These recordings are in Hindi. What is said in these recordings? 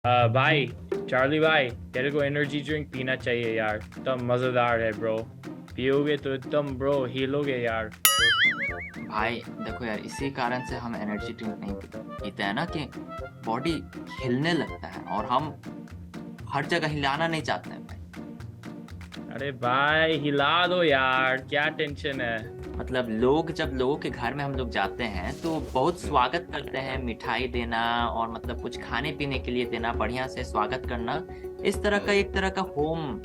भाई, चार्ली भाई, तेरे को एनर्जी ड्रिंक पीना चाहिए यार। एकदम मजेदार है ब्रो। पियोगे तो एकदम ब्रो हिलोगे यार। भाई देखो यार, इसी कारण से हम एनर्जी ड्रिंक नहीं पीते हैं ना कि बॉडी हिलने लगता है और हम हर जगह हिलाना नहीं चाहते हैं भाई। अरे भाई, हिला दो यार, क्या टेंशन है। मतलब लोग जब लोगों के घर में हम लोग जाते हैं तो बहुत स्वागत करते हैं, मिठाई देना और मतलब कुछ खाने पीने के लिए देना, बढ़िया से स्वागत करना। इस तरह का एक तरह का होम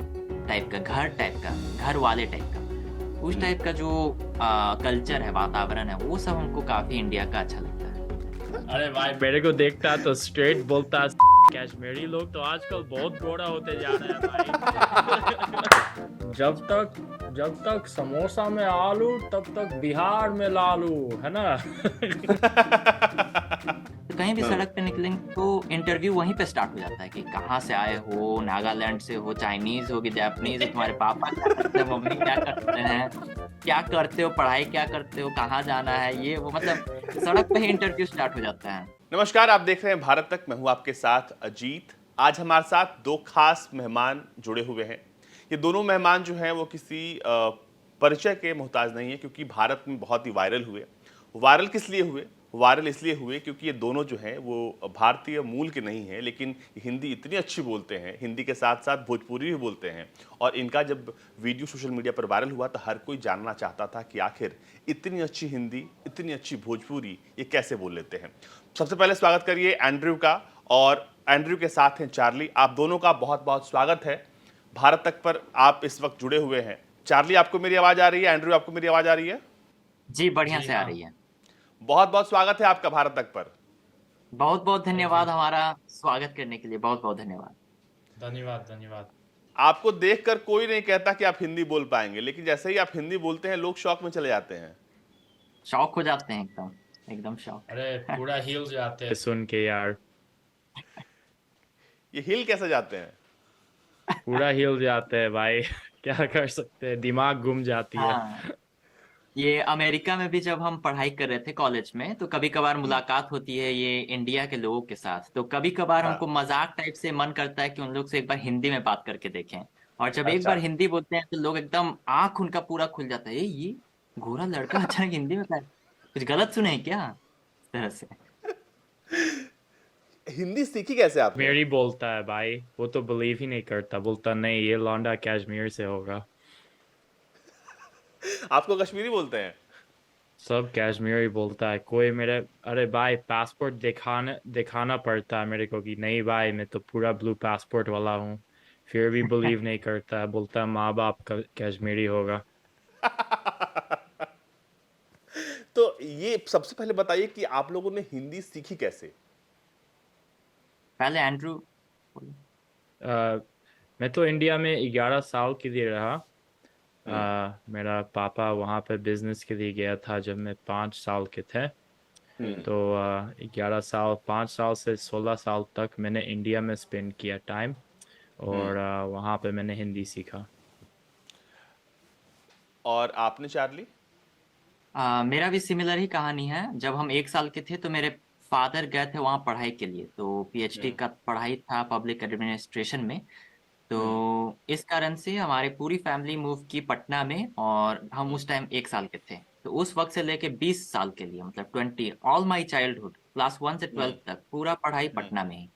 टाइप का, घर टाइप का, घर वाले टाइप का, उस टाइप का जो कल्चर है, वातावरण है, वो सब हमको काफी इंडिया का अच्छा लगता है। अरे भाई, मेरे को देखता तो स्ट्रेट बोलता। कश्मीरी लोग तो आजकल बहुत गोरा होते जा रहे हैं भाई। जब तक समोसा में आलू तब तक बिहार में लालू, है ना। तो कहीं भी सड़क पे निकलेंगे तो इंटरव्यू वहीं पे स्टार्ट हो जाता है कि कहाँ से आए हो, नागालैंड से हो, चाइनीज हो कि जापानीज हो, तुम्हारे पापा क्या करते हैं, मम्मी क्या करते हैं, क्या करते हो, पढ़ाई क्या करते हो, कहाँ जाना है, ये वो, मतलब सड़क पे ही इंटरव्यू स्टार्ट हो जाता है। नमस्कार, आप देख रहे हैं भारत तक। मैं हूं आपके साथ अजीत। आज हमारे साथ दो खास मेहमान जुड़े हुए हैं। ये दोनों मेहमान जो हैं वो किसी परिचय के मोहताज नहीं है, क्योंकि भारत में बहुत ही वायरल हुए। वायरल किस लिए हुए? वायरल इसलिए हुए क्योंकि ये दोनों जो हैं वो भारतीय मूल के नहीं हैं, लेकिन हिंदी इतनी अच्छी बोलते हैं, हिंदी के साथ साथ भोजपुरी भी बोलते हैं। और इनका जब वीडियो सोशल मीडिया पर वायरल हुआ तो हर कोई जानना चाहता था कि आखिर इतनी अच्छी हिंदी, इतनी अच्छी भोजपुरी ये कैसे बोल लेते हैं। सबसे पहले स्वागत करिए एंड्रयू का, और एंड्रयू के साथ हैं चार्ली। आप दोनों का बहुत बहुत स्वागत है भारत तक पर। आप इस वक्त जुड़े हुए हैं। चार्ली, आपको मेरी आवाज आ रही है? एंड्रयू, आपको मेरी आवाज आ रही है? जी, बढ़िया जी से आ हाँ। रही है। बहुत बहुत स्वागत है आपका भारत तक पर। बहुत बहुत थैंक यू। धन्यवाद हमारा स्वागत करने के लिए, बहुत बहुत धन्यवाद। धन्यवाद धन्यवाद। आपको देखकर कोई नहीं कहता कि आप हिंदी बोल पाएंगे, लेकिन जैसे ही आप हिंदी बोलते हैं लोग शौक में चले जाते हैं। शौक हो जाते हैं एकदम, एकदम शौक। अरे पूरा हिल जाते हैं सुन के यार। ये हिल कैसे जाते हैं? पूरा हिल जाते हैं भाई। क्या कर सकते हैं, दिमाग घूम जाती है। हाँ, ये अमेरिका में भी जब हम पढ़ाई कर रहे थे कॉलेज में तो कभी कभार मुलाकात होती है ये इंडिया के लोगों के साथ, तो कभी कभार हाँ। हमको मजाक टाइप से मन करता है कि उन लोग से एक बार हिंदी में बात करके देखें। और जब एक अच्छा। बार हिंदी बोलते हैं तो लोग एकदम आंख उनका पूरा खुल जाता है, ये गोरा लड़का अचानक हिंदी में कुछ गलत सुने हैं क्या, इस तरह से। हिंदी सीखी कैसे आपने? मेरी बोलता है भाई, वो तो बिलीव ही नहीं करता, बोलता नहीं ये लौंडा कश्मीर से होगा। आपको कश्मीरी बोलते हैं? सब कश्मीरी बोलता है कोई मेरे। अरे भाई, पासपोर्ट दिखाने दिखाना पड़ता है मेरे को कि नहीं भाई मैं तो पूरा ब्लू पासपोर्ट वाला हूँ। फिर भी बिलीव नहीं करता है, बोलता है माँ बाप का कश्मीरी होगा। तो ये सबसे पहले बताइए कि आप लोगों ने हिंदी सीखी कैसे? पहले एंड्रू बोलो। अ, मैं तो इंडिया में 11 साल के लिए रहा। मेरा पापा वहाँ पे बिजनेस के लिए गया था जब मैं 5 साल के थे। तो 11 साल, 5 साल से 16 साल तक मैंने इंडिया में स्पेंड किया टाइम। और वहाँ पे मैंने हिंदी सीखा। और आपने चार्ली? मेरा भी सिमिलर ही कहानी है। जब हम 1 साल के थे तो मेरे फादर गए थे वहाँ पढ़ाई के लिए, तो पीएचडी का पढ़ाई था पब्लिक एडमिनिस्ट्रेशन में। तो इस कारण से हमारी पूरी फैमिली मूव की पटना में, और हम उस टाइम 1 साल के थे। तो उस वक्त से लेके 20 साल के लिए, मतलब 20, ऑल माई चाइल्डहुड, क्लास 1 से 12 तक पूरा पढ़ाई पटना में ही।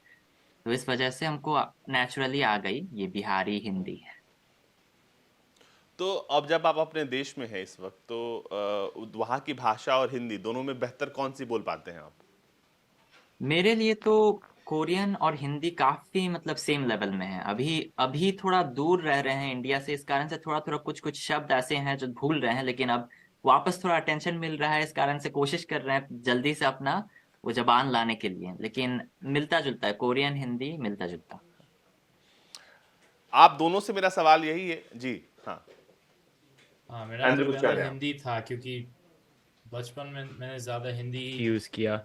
तो इस वजह से हमको नेचुरली आ गई ये बिहारी हिंदी। तो अब जब आप अपने देश में हैं इस वक्त, तो वहाँ की भाषा और हिंदी दोनों में बेहतर कौन सी बोल पाते हैं आप? मेरे लिए तो कोरियन और हिंदी काफी मतलब सेम लेवल में है। अभी अभी थोड़ा दूर रह रहे हैं इंडिया से, इस कारण से थोड़ा थोड़ा कुछ कुछ शब्द ऐसे हैं जो भूल रहे हैं, लेकिन अब वापस थोड़ा अटेंशन मिल रहा है, इस कारण से कोशिश कर रहे हैं जल्दी से अपना वो जबान लाने के लिए। लेकिन मिलता जुलता है, कोरियन हिंदी मिलता जुलता। आप दोनों से मेरा सवाल यही है जी। हाँ। हाँ, मेरा तो एंड्रयू, कुछ कह पहले रहे हैं आप? हिंदी था क्योंकि बचपन में मैंने ज़्यादा हिंदी ही यूज़ किया।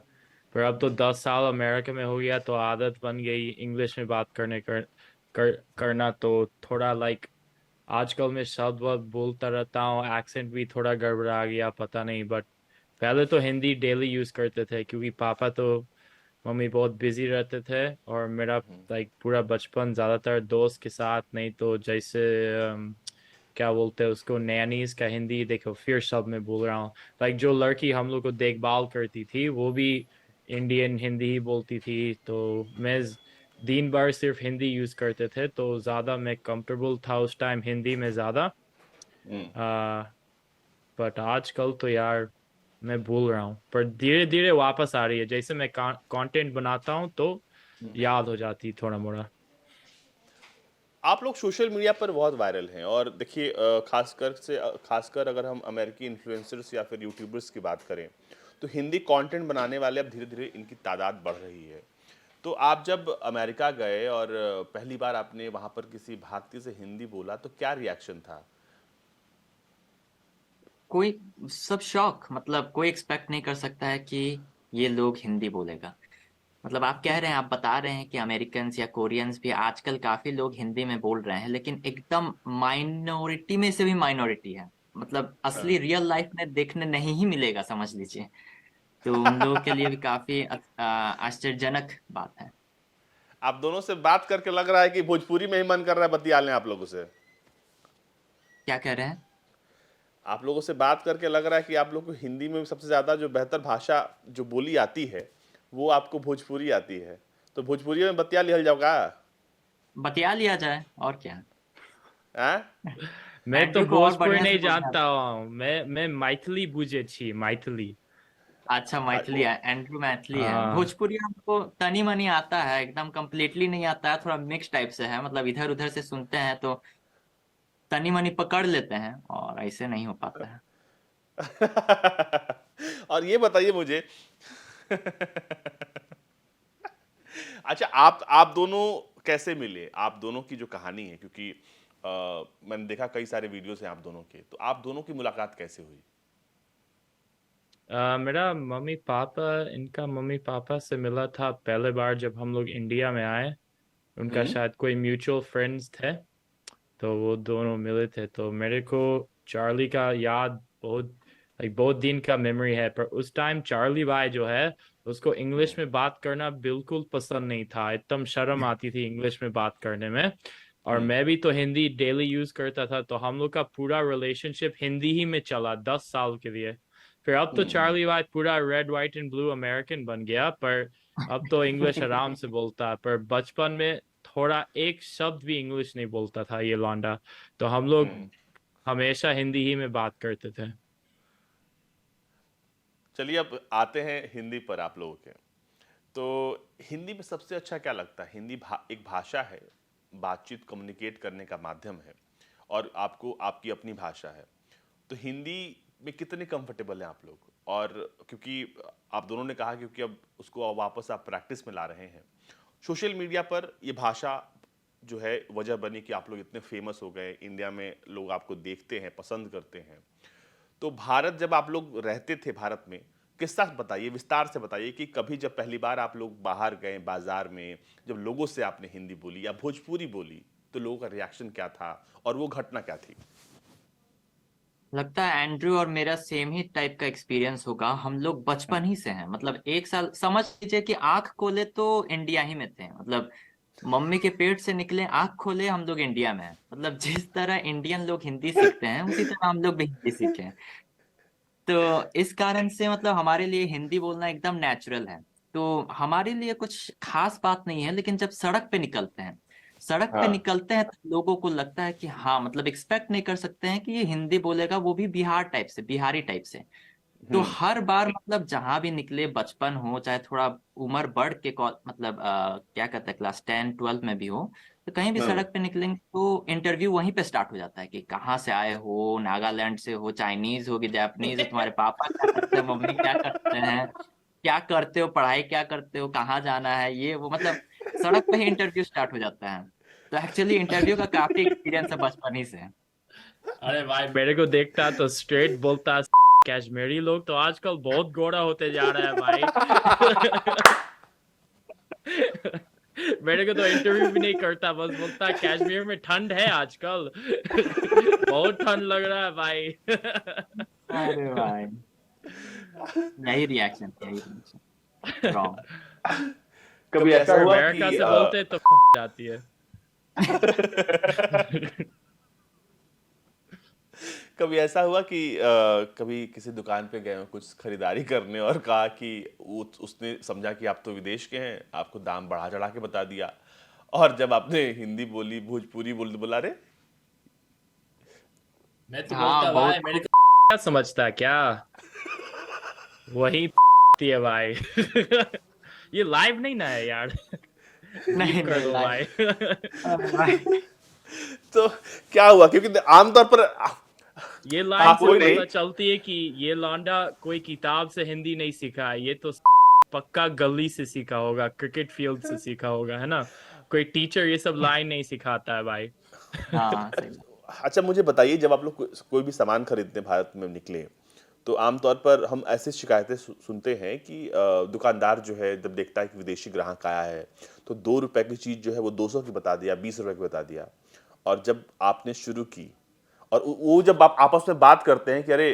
पर अब तो 10 साल अमेरिका में हो गया तो आदत बन गई इंग्लिश में बात करना। तो थोड़ा लाइक आजकल मैं शब्द वब्द बोलता रहता हूँ, एक्सेंट भी थोड़ा गड़बड़ा गया, पता नहीं। बट पहले तो हिंदी डेली यूज़ करते थे क्योंकि पापा तो मम्मी बहुत बिजी रहते थे और मेरा लाइक पूरा बचपन ज़्यादातर दोस्त के साथ, नहीं तो जैसे क्या बोलते हैं उसको, नैनीज का हिंदी, देखो फिर शब्द में बोल रहा हूँ, लाइक जो लड़की हम लोग को देखभाल करती थी वो भी इंडियन हिंदी ही बोलती थी, तो मैं दिन भर सिर्फ हिंदी यूज करते थे, तो ज़्यादा मैं कंफर्टेबल था उस टाइम हिंदी में ज़्यादा। बट आजकल तो यार मैं भूल रहा हूँ, पर धीरे धीरे वापस आ रही है, जैसे मैं कंटेंट बनाता हूँ तो याद हो जाती थोड़ा मोड़ा। आप लोग सोशल मीडिया पर बहुत वायरल हैं और देखिए खासकर अगर हम अमेरिकी इन्फ्लुएंसर्स या फिर यूट्यूबर्स की बात करें तो हिंदी कंटेंट बनाने वाले अब धीरे धीरे इनकी तादाद बढ़ रही है। तो आप जब अमेरिका गए और पहली बार आपने वहां पर किसी भारतीय से हिंदी बोला तो क्या रिएक्शन था? कोई सब शौक, मतलब कोई एक्सपेक्ट नहीं कर सकता है कि ये लोग हिंदी बोलेगा। मतलब आप कह रहे हैं, आप बता रहे हैं कि अमेरिकन्स या कोरियंस भी आजकल काफी लोग हिंदी में बोल रहे हैं, लेकिन एकदम माइनॉरिटी में से भी माइनॉरिटी है। मतलब असली रियल लाइफ में देखने नहीं ही मिलेगा, समझ लीजिए। तो उन लोगों के लिए भी काफी आश्चर्यजनक बात है। आप दोनों से बात करके लग रहा है कि भोजपुरी में ही मन कर रहा है बतियालने आप लोगों से। क्या कह रहे हैं? आप लोगों से बात करके लग रहा है कि आप लोग को हिंदी में सबसे ज्यादा जो बेहतर भाषा जो बोली आती है वो आपको भोजपुरी आती है, तो भोजपुरी में बतिया लिया जाओगा। बतिया लिया जाए, और क्या। हैं? मैं तो एंड्रू को और भोजपुरी बढ़िया से नहीं बोलना जानता हूँ, मैं मैथिली बुझे छी, मैथिली। अच्छा, मैथिली है, एंड्रू मैथिली है। हाँ। भोजपुरी हमको तनी मनी आता है, एकदम कंप्लीटली नहीं आता है, थोड़ा मिक्स टाइप से है। मतलब इधर उधर से सुनते हैं तो तनी मनी पकड़ लेते हैं, और ऐसे नहीं हो पाता है। और ये बताइए मुझे अच्छा, आप दोनों कैसे मिले? आप दोनों की जो कहानी है, क्योंकि मैंने देखा कई सारे वीडियोस हैं आप दोनों के, तो आप दोनों की मुलाकात कैसे हुई? मेरा इनका मम्मी पापा से मिला था पहले बार जब हम लोग इंडिया में आए। उनका शायद कोई म्यूचुअल फ्रेंड्स थे, तो वो दोनों मिले थे। तो मेरे को चार्ली का याद बहुत दिन का मेमोरी है, पर उस टाइम चार्ली भाई जो है उसको इंग्लिश में बात करना बिल्कुल पसंद नहीं था, एकदम शर्म आती थी इंग्लिश में बात करने में। और मैं भी तो हिंदी डेली यूज करता था, तो हम लोग का पूरा रिलेशनशिप हिंदी ही में चला 10 साल के लिए। फिर अब तो चार्ली भाई पूरा red white and blue American बन गया, पर अब तो इंग्लिश आराम से बोलता है। पर बचपन में थोड़ा एक शब्द भी इंग्लिश नहीं बोलता था ये लौंडा, तो हम लोग हमेशा हिंदी ही में बात करते थे। चलिए अब आते हैं हिंदी पर आप लोगों के। तो हिंदी में सबसे अच्छा क्या लगता है? एक भाषा है, बातचीत कम्युनिकेट करने का माध्यम है, और आपको आपकी अपनी भाषा है। तो हिंदी में कितने कंफर्टेबल हैं आप लोग? और क्योंकि आप दोनों ने कहा क्योंकि अब उसको वापस आप प्रैक्टिस में ला रहे हैं, सोशल मीडिया पर ये भाषा जो है वजह बनी कि आप लोग इतने फेमस हो गए, इंडिया में लोग आपको देखते हैं, पसंद करते हैं। तो भारत जब आप लोग रहते थे भारत में, किस्सा बताइए, विस्तार से बताइए कि कभी जब पहली बार आप लोग बाहर गए बाजार में, जब लोगों से आपने हिंदी बोली या भोजपुरी बोली, तो लोगों का रिएक्शन क्या था और वो घटना क्या थी? लगता है एंड्रू और मेरा सेम ही टाइप का एक्सपीरियंस होगा। हम लोग बचपन ही से हैं, मतलब एक साल समझ लीजिए कि आंख खोले तो इंडिया ही में थे। मतलब मम्मी के पेट से निकले, आंख खोले, हम लोग इंडिया में हैं। मतलब जिस तरह इंडियन लोग हिंदी सीखते हैं, उसी तरह हम लोग भी हिंदी सीखे हैं। तो इस कारण से मतलब हमारे लिए हिंदी बोलना एकदम नेचुरल है। तो हमारे लिए कुछ खास बात नहीं है, लेकिन जब सड़क पे निकलते हैं तो लोगों को लगता है कि हाँ, मतलब एक्सपेक्ट नहीं कर सकते हैं कि ये हिंदी बोलेगा, वो भी बिहार टाइप से, बिहारी टाइप से। तो हर बार मतलब जहां भी निकले, बचपन हो चाहे थोड़ा उम्र बढ़ के मतलब क्या कहते हैं, क्लास 10 12 में भी हो, तो कहीं भी सड़क पे निकलेंगे तो इंटरव्यू वहीं पे स्टार्ट हो जाता है कि कहाँ से आए हो, नागालैंड से हो, चाइनीज हो कि जापानीज हो, तुम्हारे पापा क्या करते हैं, मम्मी क्या करते हैं, क्या करते हो, पढ़ाई क्या करते हो, कहाँ जाना है, ये वो। मतलब सड़क पे ही इंटरव्यू स्टार्ट हो जाता है। तो एक्चुअली इंटरव्यू का काफी एक्सपीरियंस है बचपन ही से। अरे भाई, मेरे को देखता तो स्ट्रेट बोलता। कश्मीरी लोग तो आजकल बहुत गोरा होते जा रहा है भाई। मेरे को तो इंटरव्यू भी नहीं करता, बस बोलता कश्मीर में ठंड है आजकल। बहुत ठंड लग रहा है भाई। अरे भाई, यही रिएक्शन रॉन्ग। कभी ऐसा अगर हुआ अमेरिका कि से बोलते तो जाती है। कभी ऐसा हुआ कि कभी किसी दुकान पे गए हो कुछ खरीदारी करने और कहा कि उसने समझा कि आप तो विदेश के हैं, आपको दाम बढ़ा चढ़ा के बता दिया, और जब आपने हिंदी बोली, भोजपुरी बोली, तो बोला अरे मैं तो हाँ बोलता बहुत भाई मेरे खूब। को क्या समझता है क्या, वही थी है भाई। ये लाइव नहीं ना है यार। बीप नहीं कर नहीं दो भाई। तो क्या हुआ, क्योंकि आमतौर पर ये लाइन आप से कोई नहीं। पता चलती है कि ये लौंडा कोई किताब से हिंदी नहीं सीखा है, ये तो पक्का गली से सीखा होगा, क्रिकेट फील्ड से सीखा होगा, है ना। कोई टीचर ये सब लाइन नहीं सिखाता है भाई। हाँ सही बात। अच्छा मुझे बताइए, जब आप लोग कोई भी सामान खरीदने भारत में निकले, तो आमतौर पर हम ऐसी शिकायतें सुनते हैं कि दुकानदार जो है जब देखता है कि विदेशी ग्राहक आया है, तो 2 रुपए की चीज़ जो है वो 200 की बता दिया, 20 रुपए की बता दिया। और जब आपने शुरू की, और वो जब आप आपस में बात करते हैं कि अरे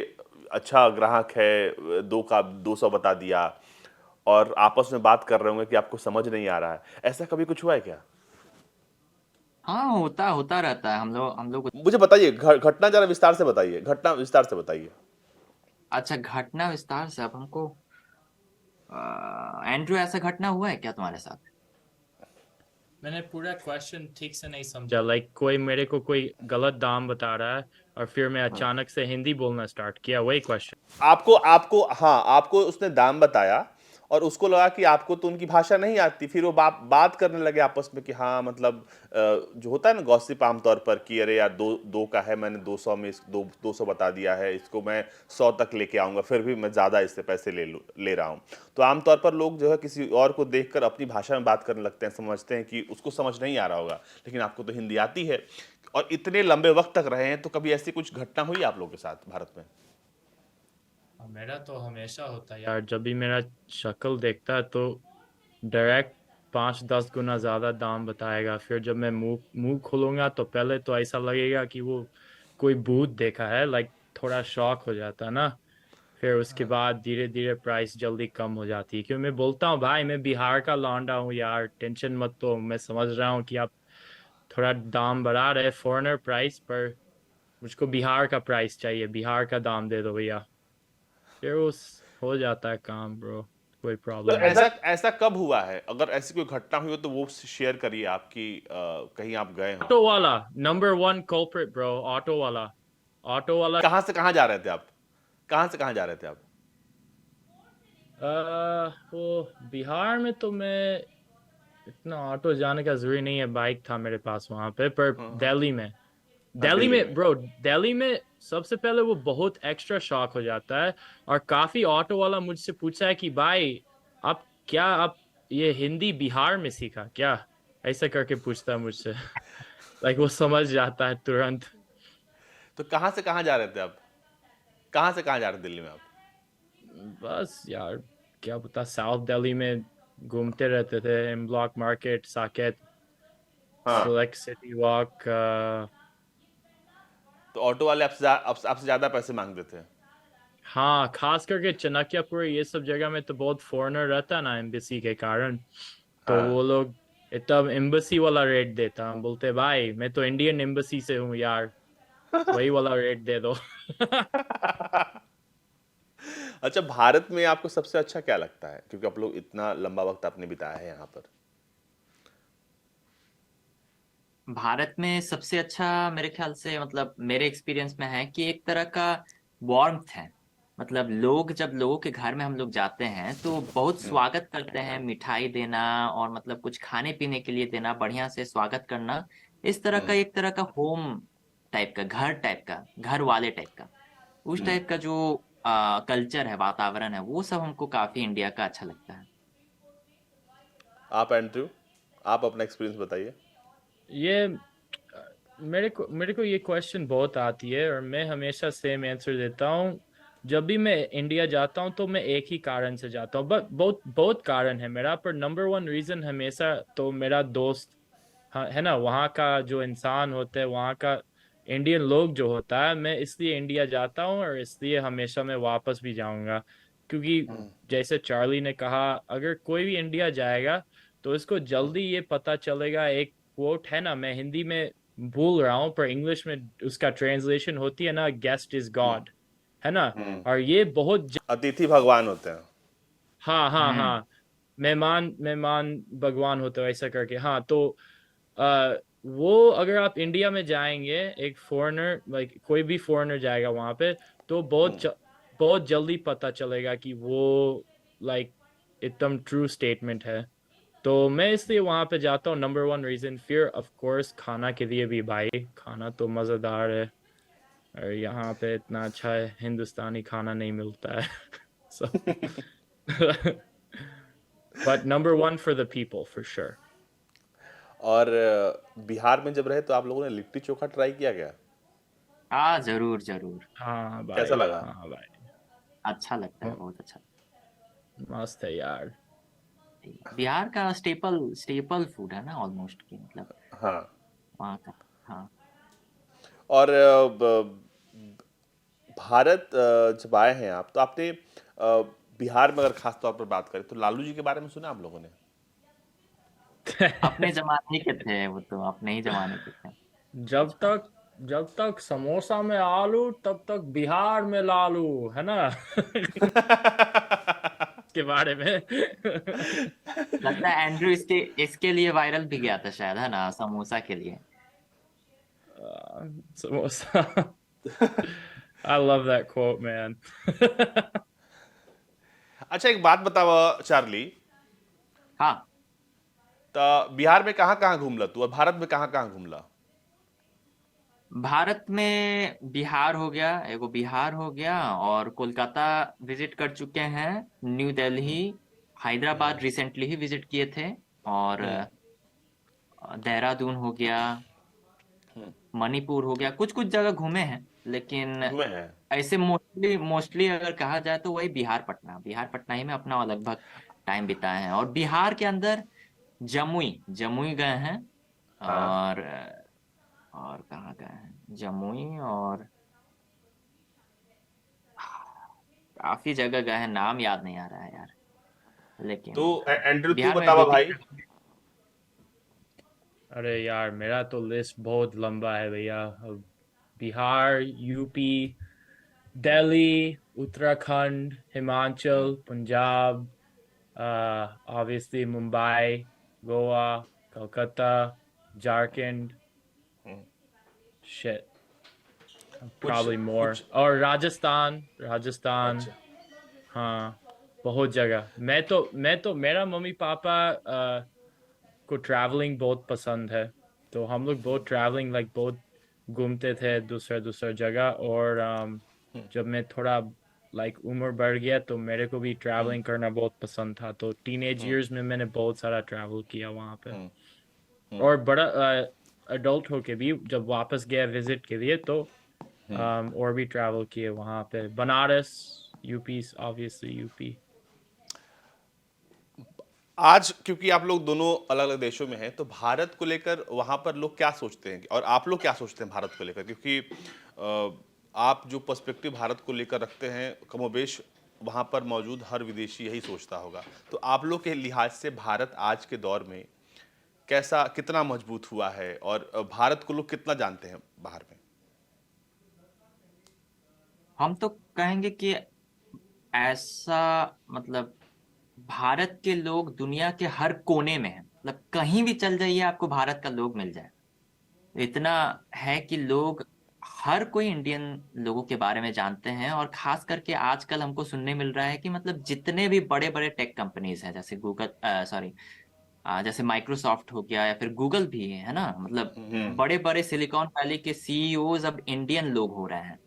अच्छा ग्राहक है, 2 का 200 बता दिया, और आपस में बात कर रहे होंगे कि आपको समझ नहीं आ रहा है, ऐसा कभी कुछ हुआ है क्या? हाँ होता होता रहता है। हम लोग मुझे बताइए, घटना जरा विस्तार से बताइए, घटना विस्तार से बताइए। अच्छा, घटना विस्तार से अब हमको एंड्रू, ऐसा घटना हुआ है क्या तुम्हारे साथ? मैंने पूरा क्वेश्चन ठीक से नहीं समझा, लाइक कोई मेरे को कोई गलत दाम बता रहा है और फिर मैं अचानक से हिंदी बोलना स्टार्ट किया, वही क्वेश्चन। आपको आपको हाँ, आपको उसने दाम बताया, और उसको लगा कि आपको तो उनकी भाषा नहीं आती, फिर वो बात करने लगे आपस में कि हाँ मतलब जो होता है ना गॉसिप आमतौर पर, कि अरे यार दो दो का है, मैंने 200 में 200 बता दिया है, इसको मैं 100 तक लेके आऊंगा, फिर भी मैं ज़्यादा इससे पैसे ले रहा हूँ। तो आमतौर पर लोग जो है किसी और को देखकर अपनी भाषा में बात करने लगते हैं, समझते हैं कि उसको समझ नहीं आ रहा होगा, लेकिन आपको तो हिंदी आती है, और इतने लंबे वक्त तक रहे हैं, तो कभी ऐसी कुछ घटना हुई आप लोगों के साथ भारत में? मेरा तो हमेशा होता है यार, जब भी मेरा शक्ल देखता है तो डायरेक्ट 5-10 गुना ज्यादा दाम बताएगा, फिर जब मैं मुंह मुंह खोलूंगा तो पहले तो ऐसा लगेगा कि वो कोई भूत देखा है, लाइक थोड़ा शॉक हो जाता है ना। फिर उसके बाद धीरे धीरे प्राइस जल्दी कम हो जाती है, क्योंकि मैं बोलता हूँ भाई मैं बिहार का लौंडा हूँ यार, टेंशन मत, तो मैं समझ रहा हूँ कि आप थोड़ा दाम बढ़ा रहे फॉरेनर प्राइस पर, मुझको बिहार का प्राइस चाहिए, बिहार का दाम दे दो भैया। फिर उस हो जाता है काम ब्रो, कोई तो प्रॉब्लम नहीं। ऐसा ऐसा कब हुआ है? अगर ऐसी कोई घटना हुई हो तो वो शेयर करिए, आपकी कहीं आप गए हो। ऑटो वाला number one culprit bro, auto वाला। ऑटो वाला कहाँ से कहाँ जा रहे थे आप? कहाँ से कहाँ जा रहे थे आप? वो बिहार में तो मैं इतना ऑटो जाने का जरूरी नहीं है, बाइक था मेरे पास वहां पे, पर हाँ हाँ। दिल्ली में, हाँ, दिल्ली दिल्ली में में। ब्रो, दिल्ली में सबसे पहले वो बहुत एक्स्ट्रा शॉक हो जाता है। और काफी ऑटो वाला मुझसे पूछा है कि भाई आप ये हिंदी बिहार में सीखा क्या, ऐसा करके पूछता है मुझसे। लाइक वो समझ जाता है तुरंत। तो कहाँ से कहाँ जा रहे थे आप? कहाँ से कहाँ जा रहे थे दिल्ली में आप? बस यार क्या पता, साउथ दिल्ली में घूमते रहते थे, एम ब्लॉक मार्केट, साकेत, हाँ। Select city walk. तो ऑटो वाले आपसे ज्यादा पैसे मांगते थे? हाँ, खास करके चाणक्यपुर ये सब जगह में तो बहुत फॉरेनर रहता है ना एम्बेसी के कारण, तो हाँ। वो लोग तब एम्बेसी वाला रेट देता, हम बोलते भाई मैं तो इंडियन एम्बेसी से हूँ यार, वही वाला रेट दे दो। अच्छा, भारत में आपको सबसे अच्छा क्या लगता है, क्योंकि आप लोग इतना लंबा वक्त आपने बिताया है यहाँ पर? भारत में सबसे अच्छा मेरे ख्याल से, मतलब मेरे एक्सपीरियंस में है कि एक तरह का वार्मथ है। मतलब लोग, जब लोगों के घर में हम लोग जाते हैं तो बहुत स्वागत करते हैं, मिठाई देना और मतलब कुछ खाने पीने के लिए देना, बढ़िया से स्वागत करना। इस तरह का, एक तरह का होम टाइप का, घर टाइप का, घर वाले टाइप का, उस टाइप का जो कल्चर है, वातावरण है, वो सब हमको काफी इंडिया का अच्छा लगता है। आप एंड्रयू, आप अपना एक्सपीरियंस बताइए। ये मेरे को ये क्वेश्चन बहुत आती है और मैं हमेशा सेम आंसर देता हूँ। जब भी मैं इंडिया जाता हूँ तो मैं एक ही कारण से जाता हूँ, बट बहुत बहुत कारण है मेरा, पर नंबर वन रीजन हमेशा तो मेरा दोस्त, हाँ, है ना, वहाँ का जो इंसान होते हैं, वहाँ का इंडियन लोग जो होता है, मैं इसलिए इंडिया जाता हूँ और इसलिए हमेशा मैं वापस भी जाऊंगा, क्योंकि जैसे चार्ली ने कहा, अगर कोई भी इंडिया जाएगा तो इसको जल्दी ये पता चलेगा। एक कोट है ना, मैं हिंदी में भूल रहा हूँ पर इंग्लिश में उसका ट्रांसलेशन होती है ना, गेस्ट इज गॉड, है ना। और ये बहुत अतिथि भगवान होते हैं। हाँ हाँ हाँ, मेहमान मेहमान भगवान होते हो, ऐसा करके। हाँ, तो वो अगर आप इंडिया में जाएंगे, एक फॉरेनर, लाइक कोई भी फॉरेनर जाएगा वहां पे, तो बहुत जल्दी पता चलेगा कि वो लाइक एकदम ट्रू स्टेटमेंट है। तो मैं इसलिए वहां पे जाता हूँ। नंबर वन रीजन, फिर ऑफ कोर्स खाना के लिए भी। भाई खाना तो मजेदार है, और यहाँ पे इतना अच्छा है, हिंदुस्तानी खाना नहीं मिलता है। So but number one for the people for sure. और बिहार में जब रहे तो आप लोगों ने लिट्टी चोखा ट्राई किया क्या? हाँ, जरूर जरूर। हाँ कैसा भाई, लगा? हाँ भाई, अच्छा लगता है, बहुत अच्छा। मस्त है यार। बिहार का स्टेपल स्टेपल फूड है ना, ऑलमोस्ट की मतलब हाँ। वहाँ का। हाँ, और भारत जब आए हैं आप, तो आपने बिहार में अगर खास तौर पर बात करें तो लालू जी के बारे में सुना आप लोगों ने? अपने जमाने के थे वो, तो अपने ही जमाने के थे। जब तक जब तक समोसा में आलू, तब तक बिहार में लालू, है ना। के बारे में। लगता है एंड्रू इसके इसके लिए वायरल भी गया था शायद, है ना, समोसा के लिए। Samosa. I love that quote, man. अच्छा, एक बात बताओ चार्ली, हाँ, तो बिहार में कहाँ कहाँ घूमला तू, और भारत में कहाँ कहाँ घूमला? भारत में बिहार हो गया, एगो बिहार हो गया, और कोलकाता विजिट कर चुके हैं, न्यू दिल्ली, हैदराबाद रिसेंटली ही विजिट किए थे, और देहरादून हो गया, मणिपुर हो गया, कुछ कुछ जगह घूमे हैं। लेकिन घूमे हैं। ऐसे मोस्टली मोस्टली अगर कहा जाए तो वही बिहार पटना ही में अपना लगभग टाइम बिताए हैं। और बिहार के अंदर जमुई जमुई गए हैं, हाँ। और कहाँ गए हैं, जमुई, और काफी जगह गए हैं, नाम याद नहीं आ रहा है यार। तो लेकिन एंड्रू तू बिहार में बतावा दो भाई। तीन। अरे यार, मेरा तो लिस्ट बहुत लंबा है भैया। Bihar, UP, Delhi, Uttarakhand, Himachal, Punjab, obviously Mumbai, Goa, Calcutta, Jharkhand, shit, कुछ probably more, कुछ और राजस्थान। अच्छा। हाँ, बहुत जगह। मैं तो मेरा मम्मी पापा को ट्रैवलिंग बहुत पसंद है, तो हम लोग बहुत ट्रैवलिंग, लाइक बहुत घूमते थे दूसरा दूसरा जगह। और जब मैं थोड़ा लाइक उम्र बढ़ गया तो मेरे को भी ट्रैवलिंग करना बहुत पसंद था, तो टीनेज इयर्स में मैंने बहुत सारा ट्रैवल किया वहाँ पे। और बड़ा अडल्ट होके भी जब वापस गया विजिट के लिए, तो और भी ट्रैवल किए वहाँ पे। Banaras, UP, obviously UP. आज क्योंकि आप लोग दोनों अलग अलग देशों में हैं, तो भारत को लेकर वहां पर लोग क्या सोचते हैं, और आप लोग क्या सोचते हैं भारत को लेकर? क्योंकि आप जो पर्सपेक्टिव भारत को लेकर रखते हैं, कमोबेश वहां पर मौजूद हर विदेशी यही सोचता होगा। तो आप लोग के लिहाज से भारत आज के दौर में कैसा, कितना मजबूत हुआ है, और भारत को लोग कितना जानते हैं बाहर में? हम तो कहेंगे कि ऐसा, मतलब भारत के लोग दुनिया के हर कोने में हैं, मतलब कहीं भी चल जाइए आपको भारत का लोग मिल जाए। इतना है कि लोग, हर कोई इंडियन लोगों के बारे में जानते हैं। और खास करके आजकल हमको सुनने मिल रहा है कि मतलब जितने भी बड़े बड़े टेक कंपनीज हैं, जैसे जैसे माइक्रोसॉफ्ट हो गया, या फिर गूगल भी है ना, मतलब बड़े बड़े सिलिकॉन वैली के सीईओज अब इंडियन लोग हो रहे हैं।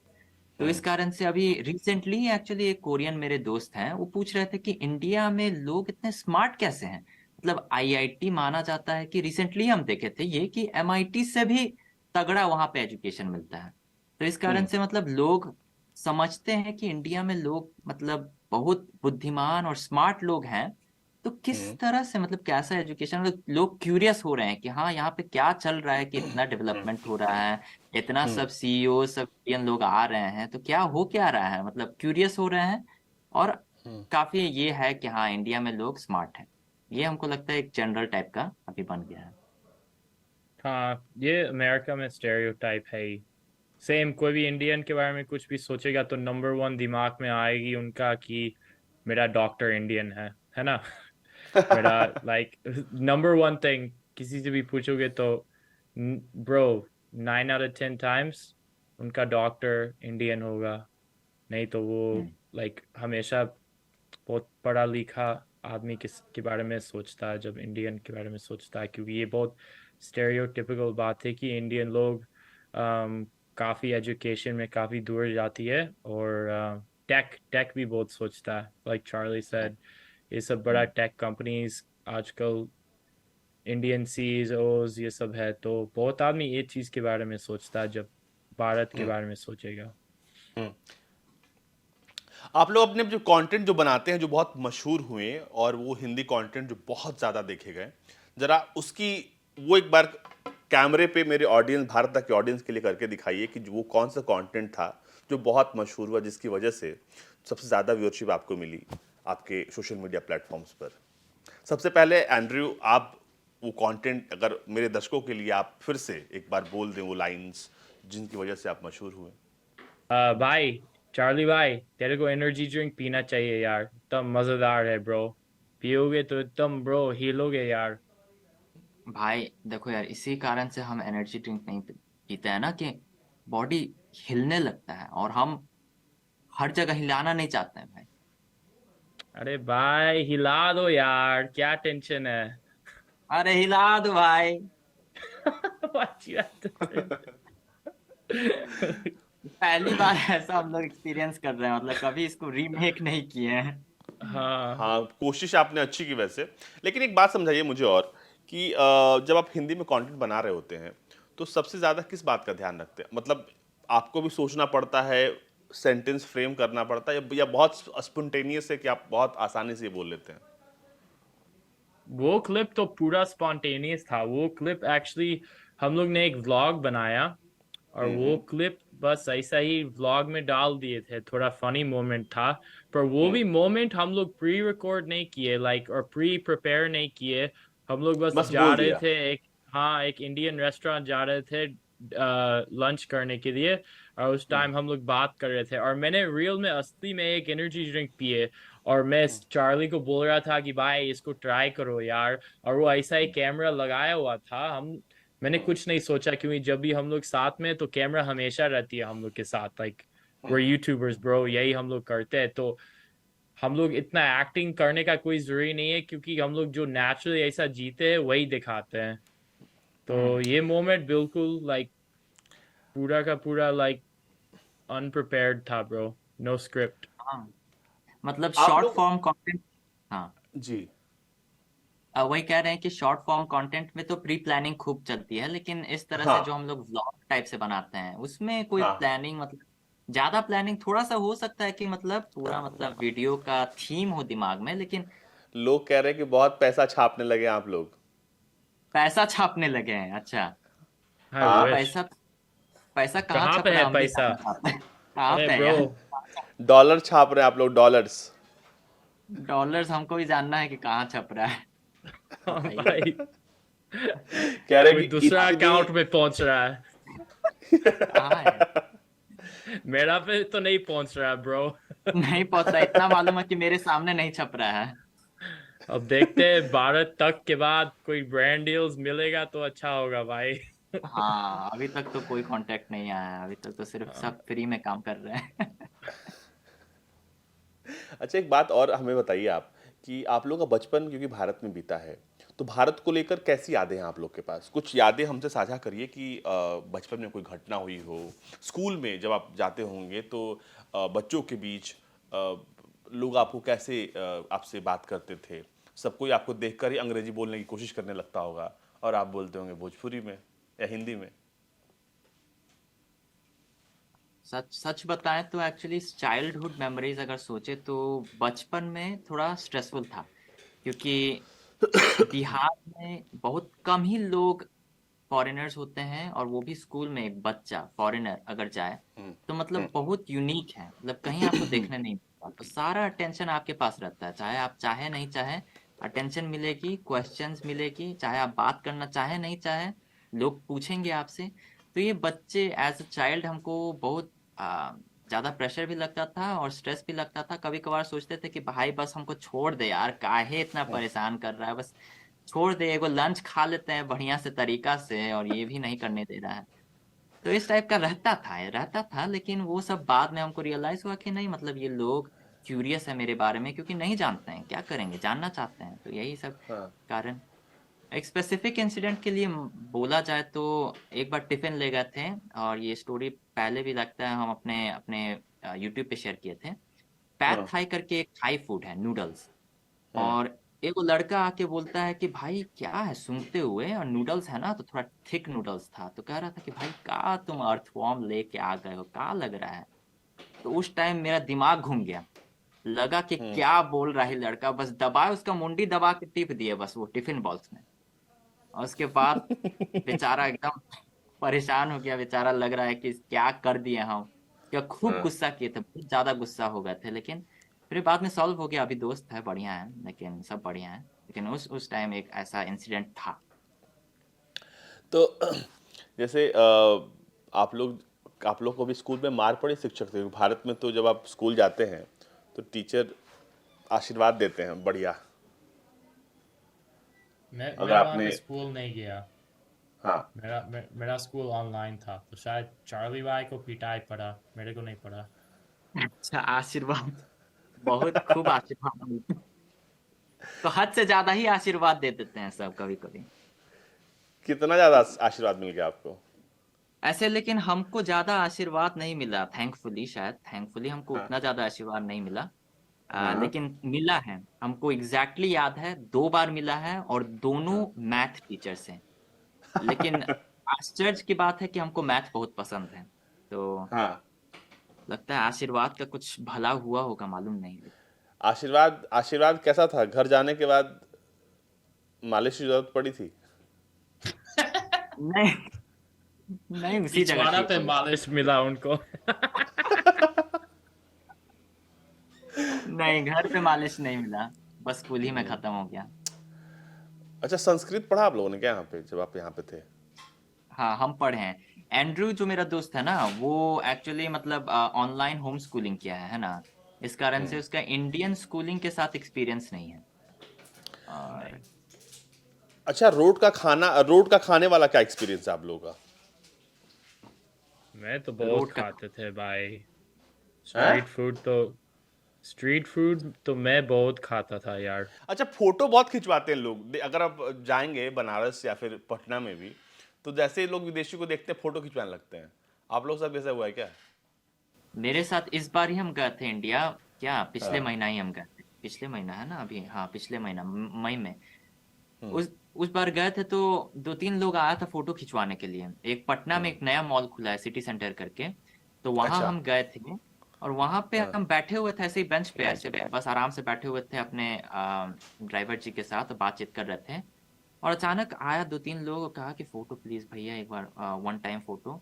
तो इस कारण से अभी रिसेंटली एक्चुअली एक कोरियन मेरे दोस्त हैं, वो पूछ रहे थे कि इंडिया में लोग इतने स्मार्ट कैसे हैं। मतलब आईआईटी माना जाता है, कि रिसेंटली हम देखे थे ये कि एमआईटी से भी तगड़ा वहां पे एजुकेशन मिलता है। तो इस कारण से मतलब लोग समझते हैं कि इंडिया में लोग मतलब बहुत बुद्धिमान और स्मार्ट लोग हैं। तो किस तरह से, मतलब कैसा एजुकेशन, मतलब लोग क्यूरियस हो रहे हैं कि हाँ यहाँ पे क्या चल रहा है, कि इतना डेवलपमेंट हो रहा है, इतना सब सीईओ सब इंडियन लोग आ रहे हैं, तो क्या हो क्या रहा है, मतलब क्यूरियस हो रहे हैं। और काफी ये है कि हाँ इंडिया में लोग स्मार्ट हैं। ये हमको लगता है एक जनरल टाइप का अभी बन गया है। हाँ, ये अमेरिका में स्टेरियोटाइप है ही। सेम, कोई भी इंडियन के बारे में कुछ भी सोचेगा तो नंबर वन दिमाग में आएगी उनका कि मेरा डॉक्टर इंडियन है ना। मेरा लाइक नंबर वन थिंग, किसी से भी पूछोगे तो ब्रो 9 out of 10 times उनका डॉक्टर इंडियन होगा। नहीं तो वो हम्म, लाइक हमेशा बहुत पढ़ा लिखा आदमी के बारे में सोचता है जब इंडियन के बारे में सोचता है, क्योंकि ये बहुत स्टेरियोटिपिकल बात है कि इंडियन लोग काफ़ी एजुकेशन में काफ़ी दूर जाती है, और टेक टेक भी बहुत सोचता है, लाइक चार्ली सेड। ये सब बड़ा हम्म, टेक कंपनीज आजकल इंडियन सीईओज ये सब है, तो बहुत आदमी ये चीज़ के बारे में सोचता है जब भारत के बारे में सोचेगा। आप लोग अपने जो कंटेंट जो बनाते हैं जो बहुत मशहूर हुए और वो हिंदी कंटेंट जो बहुत ज़्यादा देखे गए, जरा उसकी वो एक बार कैमरे पे मेरे ऑडियंस, भारत तक के ऑडियंस के लिए करके दिखाइए कि वो कौन सा कंटेंट था जो बहुत मशहूर हुआ, जिसकी वजह से सबसे ज़्यादा व्यूअरशिप आपको मिली आपके सोशल मीडिया प्लेटफॉर्म्स पर। सबसे पहले एंड्रयू, आप वो कंटेंट अगर मेरे दर्शकों के लिए आप फिर से एक बार बोल दें वो लाइंस जिनकी वजह से आप मशहूर हुए। भाई, चार्ली भाई, तेरे को एनर्जी ड्रिंक पीना चाहिए यार, एकदम मजेदार है ब्रो। पियोगे तो एकदम ब्रो हिलोगे यार। भाई देखो यार, इसी कारण से हम एनर्जी ड्रिंक नहीं पीते हैं ना, कि बॉडी हिलने लगता है और हम हर जगह हिलाना नहीं चाहते हैं भाई। अरे भाई हिला दो यार, क्या टेंशन है। अरे हिला दो भाई। What you have to do? पहली बार ऐसा हम लोग एक्सपीरियंस कर रहे हैं, मतलब कभी इसको रीमेक नहीं किए हैं। हाँ, हाँ, कोशिश आपने अच्छी की वैसे। लेकिन एक बात समझाइए मुझे और कि जब आप हिंदी में कंटेंट बना रहे होते हैं तो सबसे ज़्यादा किस बात का ध्यान रखते हैं? मतलब आपको भी सोचना पड़ता है, सेंटेंस फ्रेम करना पड़ता है, या बहुत स्पॉन्टेनियस है कि आप बहुत आसानी से ये बोल लेते हैं? वो क्लिप तो पूरा स्पॉन्टेनियस था। वो क्लिप एक्चुअली हम लोग ने एक व्लॉग बनाया, और वो क्लिप बस ऐसा ही व्लॉग में डाल दिए थे, थोड़ा फनी मोमेंट था। पर वो भी मोमेंट हम लोग प्री रिकॉर्ड नहीं किए, लाइक, और प्री प्रिपेयर नहीं किए। हम लोग बस बस जा बोल रहे दिया। थे एक, हाँ, एक इंडियन रेस्टोरेंट जा रहे थे लंच करने के लिए, और उस टाइम हम लोग बात कर रहे थे, और मैंने रियल में असली में एक एनर्जी ड्रिंक पिए, और मैं चार्ली को बोल रहा था कि भाई इसको ट्राई करो यार। और वो ऐसा ही कैमरा लगाया हुआ था, मैंने कुछ नहीं सोचा, क्योंकि जब भी हम लोग साथ में तो कैमरा हमेशा रहती है हम लोग के साथ, लाइक we're यूट्यूबर्स ब्रो, यही हम लोग करते हैं। तो हम लोग इतना एक्टिंग करने का कोई जरूरी नहीं है, क्योंकि हम लोग जो नेचुरली ऐसा जीते हैं वही दिखाते हैं। तो ये मोमेंट बिल्कुल लाइक पूरा का पूरा लाइक अनप्रिपेयर्ड था ब्रो, नो स्क्रिप्ट। हाँ, मतलब आप शॉर्ट लोग फॉर्म कंटेंट। हाँ, जी। वही कह रहे हैं कि शॉर्ट फॉर्म कंटेंट में तो प्री प्लानिंग खूब चलती है, लेकिन इस तरह से जो हाँ, हम लोग व्लॉग टाइप से बनाते हैं उसमें कोई हाँ। प्लानिंग, मतलब ज्यादा प्लानिंग थोड़ा सा हो सकता है कि मतलब पूरा मतलब वीडियो का थीम हो दिमाग में, लेकिन लोग कह रहे हैं कि बहुत पैसा छापने लगे आप लोग। पैसा छापने लगे हैं। अच्छा, आई हाँ, विश। पैसा पैसा कहाँ कहाँ पे छप रहा है है हम भी पैसा? जानना चाहते हैं। कहाँ अरे पे है ब्रो। यार? डॉलर छाप रहे हैं आप लोग, डॉलर्स। डॉलर्स हमको भी जानना है कि कहाँ छप रहा है। बताइए। भाई, कह रहे कोई हैं कि दूसरा इतनी अकाउंट में पहुंच रहा है। कहाँ है? मेरा पे तो नहीं पहुंच रहा ब्रो। नहीं पहुंच रहा, इतना मालूम है कि मेरे सामने नहीं छप रहा है। अब देखते हैं, भारत तक के बाद कोई ब्रांड डील्स मिलेगा तो अच्छा होगा भाई। हाँ, अभी तक तो कोई कांटेक्ट नहीं आया है, अभी तक तो सिर्फ सब फ्री में काम कर रहे हैं। अच्छा, एक बात और हमें बताइए आप कि आप लोग का बचपन क्योंकि भारत में बीता है, तो भारत को लेकर कैसी यादें हैं आप लोग के पास? कुछ यादें हमसे साझा करिए कि बचपन में कोई घटना हुई हो, स्कूल में जब आप जाते होंगे तो बच्चों के बीच लोग आपको कैसे आपसे बात करते थे? सब कोई आपको देखकर ही अंग्रेजी बोलने की कोशिश करने लगता होगा और आप बोलते होंगे भोजपुरी में या हिंदी में। सच सच बताएं तो एक्चुअली चाइल्डहुड मेमोरीज अगर सोचे तो बचपन में थोड़ा स्ट्रेसफुल था, क्योंकि बिहार में बहुत कम ही लोग फॉरेनर्स होते हैं, और वो भी स्कूल में एक बच्चा फॉरेनर अगर जाए तो मतलब बहुत यूनिक है, मतलब कहीं आपको देखने नहीं मिलता। था, तो सारा अटेंशन आपके पास रहता है, चाहे आप चाहे नहीं चाहे अटेंशन मिलेगी, क्वेश्चंस मिलेगी, चाहे आप बात करना चाहे नहीं चाहे लोग पूछेंगे आपसे। तो ये बच्चे एज अ चाइल्ड हमको बहुत ज्यादा प्रेशर भी लगता था और स्ट्रेस भी लगता था। कभी कभार सोचते थे कि भाई बस हमको छोड़ दे यार, काहे इतना परेशान कर रहा है, बस छोड़ दे, एगो लंच खा लेते हैं बढ़िया से तरीका से, और ये भी नहीं करने दे रहा है। तो इस टाइप का रहता था, लेकिन वो सब बाद में हमको रियलाइज हुआ कि नहीं, मतलब ये लोग क्यूरियस है मेरे बारे में, क्योंकि नहीं जानते हैं, क्या करेंगे, जानना चाहते हैं, तो यही सब हाँ कारण। एक स्पेसिफिक इंसिडेंट के लिए बोला जाए तो एक बार टिफिन ले गए थे, और ये स्टोरी पहले भी लगता है हम अपने अपने यूट्यूब पे शेयर किए थे। पैड हाँ थाई करके एक थाई फूड है, नूडल्स। हाँ और एक वो लड़का आके बोलता है कि भाई क्या है, सूंघते हुए, और नूडल्स है ना, तो थोड़ा थिक नूडल्स था, तो कह रहा था कि भाई का तुम अर्थवॉर्म लेके आ गए हो, का लग रहा है। तो उस टाइम मेरा दिमाग घूम गया, लगा कि क्या बोल रहा है लड़का, बस दबाए, उसका मुंडी दबा के टिप दिए बस वो टिफिन बॉक्स में। और उसके बाद बेचारा एकदम परेशान हो गया, बेचारा लग रहा है कि क्या कर दिए हम, क्या खूब हाँ। गुस्सा किए थे, बहुत ज्यादा गुस्सा हो गए थे। लेकिन फिर बाद में सॉल्व हो गया, अभी दोस्त है, बढ़िया है, लेकिन सब बढ़िया है। लेकिन उस टाइम एक ऐसा इंसिडेंट था। तो जैसे आप लोग को भी स्कूल में मार पड़ी शिक्षक से? भारत में तो जब आप स्कूल जाते हैं तो टीचर आशीर्वाद देते हैं बढ़िया। अगर मैं वहाँ आपने पे स्कूल नहीं गया। हाँ मेरा स्कूल ऑनलाइन था, तो शायद चार्ली भाई को पिटाई पड़ा, मेरे को नहीं पड़ा। अच्छा, आशीर्वाद, बहुत खूब आशीर्वाद मिलते हैं। तो हद से ज्यादा ही आशीर्वाद दे देते हैं सब कभी कभी कितना ज्यादा आशीर्वाद मिल गया आपको? ऐसे। लेकिन हमको ज्यादा आशीर्वाद नहीं मिला, थैंकफुली, शायद थैंकफुली हमको हाँ उतना ज्यादा आशीर्वाद नहीं मिला। हाँ लेकिन मिला है, हमको एग्जैक्टली याद है, 2 बार मिला है, और दोनों हाँ मैथ टीचर से। लेकिन आश्चर्य की बात है कि हमको मैथ बहुत पसंद है, तो हाँ। लगता है आशीर्वाद का कुछ भला हुआ होगा, मालूम नहीं। आशीर्वाद आशीर्वाद कैसा था? घर जाने के बाद मालिश की जरूरत पड़ी थी? नहीं, नहीं, उसी जगह पिछवाड़ा ठीक पे हो गया। मालिश मिला उनको। नहीं, घर पे मालिश नहीं मिला, बस स्कूल ही में खत्म हो गया। अच्छा, संस्कृत पढ़ा आप लोगों ने क्या यहाँ पे जब आप यहाँ पे थे? हाँ, हम पढ़े हैं। एंड्रू जो मेरा दोस्त है ना, वो एक्चुअली मतलब ऑनलाइन होम स्कूलिंग किया है ना, इस कारण से उसका इंडियन स्कूलिंग के साथ एक्सपीरियंस नहीं है। और नहीं, अच्छा, रोड का खाने वाला क्या एक्सपीरियंस है आप लोगों का? मैं तो बहुत रोड का, खाते थे भाई। हैं? स्ट्रीट फूड तो मैं बहुत खाता था यार। अच्छा, फोटो बहुत खिंचवाते हैं लोग। अगर आप जाएंगे बनारस या फिर पटना में भी, तो जैसे ही लोग विदेशी को देखते हैं फोटो खिंचवाने लगते हैं। आप लोग सब ऐसा हुआ है क्या? मेरे साथ इस बार ही हम गए थे इंडिया, क्या पिछले हाँ। महीना ही हम गए थे, पिछले महीना है ना अभी, हाँ पिछले महीना मई में। हम्म। उस बार गए थे तो 2-3 लोग आया था फोटो खिंचवाने के लिए। एक पटना में हम्म। एक नया मॉल खुला है सिटी सेंटर करके, तो वहां अच्छा। हम गए थे। और वहां पे हाँ। हम बैठे हुए थे ऐसे ही बेंच पे, ऐसे बस आराम से बैठे हुए थे अपने ड्राइवर जी के साथ बातचीत कर रहे थे। और अचानक आया 2-3 लोग और कहा कि फोटो प्लीज भैया, एक बार वन टाइम फोटो।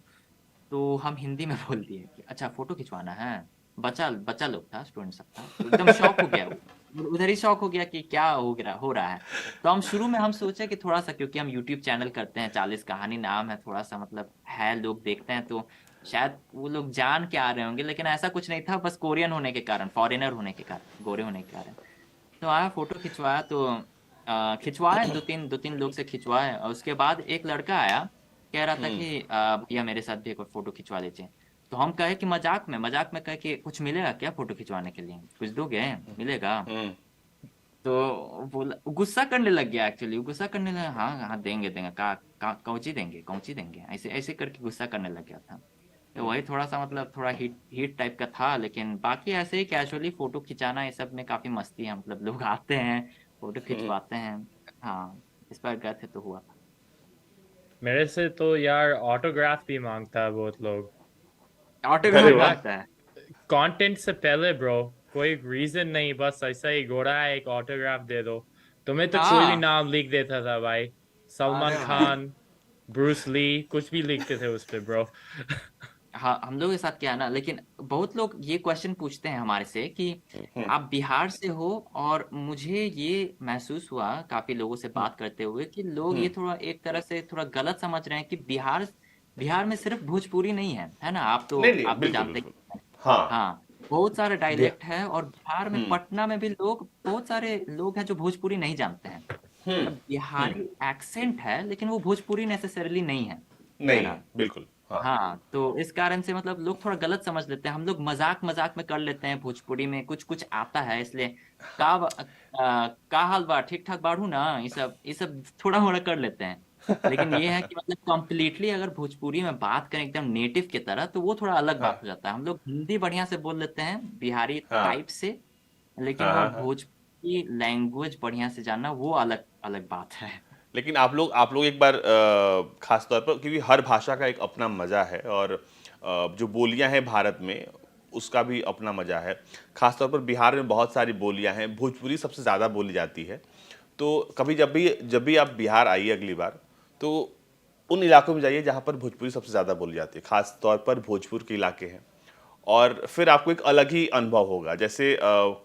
तो हम हिंदी में बोल दिए कि अच्छा फोटो खिंचवाना है। बच्चा बच्चा लोग था, स्टूडेंट सब था, तो एकदम शॉक हो गया वो, उधर ही शॉक हो गया कि क्या हो रहा है। तो हम शुरू में हम सोचे कि थोड़ा सा, क्योंकि हम यूट्यूब चैनल करते हैं, 40 कहानी नाम है, थोड़ा सा मतलब है, लोग देखते हैं, तो शायद वो लोग जान के आ रहे होंगे, लेकिन ऐसा कुछ नहीं था, बस कोरियन होने के कारण, फॉरेनर होने के कारण, गोरे होने के कारण। तो आया, फोटो खिंचवाया, तो खिंचवाए, दो तीन लोग से खिंचवाए, और उसके बाद एक लड़का आया, कह रहा था हम्म। कि भैया मेरे साथ भी एक फोटो खिंचवा लीजिए। तो हम कहे कि मजाक में कहे कि कुछ मिलेगा क्या फोटो खिंचवाने के लिए, कुछ दोगे, मिलेगा। हम्म। तो बोला, गुस्सा करने लग गया, एक्चुअली गुस्सा करने लगा, हाँ हाँ देंगे देंगे, कौची देंगे, कौची देंगे, ऐसे ऐसे करके गुस्सा करने लग गया था। तो वही थोड़ा सा मतलब थोड़ा हीट हीट टाइप का था, लेकिन बाकी ऐसे ही कैजुअली फोटो खिंचाना, ये सब में काफी मस्ती है, मतलब लोग आते हैं, फोटो खिंचवाते हैं। हाँ, इस बार गए थे तो हुआ था। मेरे से तो यार ऑटोग्राफ भी मांगता है बहुत लोग। अरे ऑटोग्राफ वाह। बिना मांगता है। कंटेंट से पहले ब्रो, कोई रीजन नहीं, बस ऐसा ही गोरा है, एक ऑटोग्राफ दे दो। तो मैं तो कोई भी हाँ, नाम लिख देता था भाई। सलमान अरे भाई, खान, ब्रूस ली, कुछ भी लिखते थे उस पे ब्रो। हाँ, हम लोग के साथ क्या है ना, लेकिन बहुत लोग ये क्वेश्चन पूछते हैं हमारे से कि आप बिहार से हो, और मुझे ये महसूस हुआ काफी लोगों से बात करते हुए कि लोग ये थोड़ा एक तरह से थोड़ा गलत समझ रहे हैं कि बिहार बिहार में सिर्फ भोजपुरी नहीं है ना, नहीं नहीं, आप भी बिल्कुल जानते बिल्कुल। ही हैं। हाँ। हाँ, बहुत सारे बिहा- डायलेक्ट है, और बिहार में हम्म पटना में भी लोग, बहुत सारे लोग हैं जो भोजपुरी नहीं जानते हैं। हम्म मतलब बिहारी एक्सेंट है, लेकिन वो भोजपुरी नेसेसरली नहीं है नहीं है, ना। बिल्कुल। हाँ हाँ, तो इस कारण से मतलब लोग थोड़ा गलत समझ लेते हैं, हम लोग मजाक मजाक में कर लेते हैं, भोजपुरी में कुछ कुछ आता है इसलिए का हाल बा, ठीक ठाक बाढ़ू ना, ये सब थोड़ा मोड़ा कर लेते हैं। लेकिन ये है कि मतलब कम्प्लीटली अगर भोजपुरी में बात करें एकदम नेटिव की तरह, तो वो थोड़ा अलग बात हाँ हो जाता है। हम लोग हिंदी बढ़िया से बोल लेते हैं बिहारी हाँ टाइप से, लेकिन हाँ वो हाँ हाँ। भोजपुरी लैंग्वेज बढ़िया से जानना वो अलग अलग बात है। लेकिन आप लोग एक बार खास तौर पर, क्योंकि हर भाषा का एक अपना मज़ा है, और जो बोलियां हैं भारत में उसका भी अपना मज़ा है। खास तौर पर बिहार में बहुत सारी बोलियां हैं, भोजपुरी सबसे ज़्यादा बोली जाती है। तो कभी जब भी आप बिहार आइए अगली बार, तो उन इलाकों में जाइए जहाँ पर भोजपुरी सबसे ज़्यादा बोली जाती है, खास तौर पर भोजपुर के इलाके हैं। और फिर आपको एक अलग ही अनुभव होगा। जैसे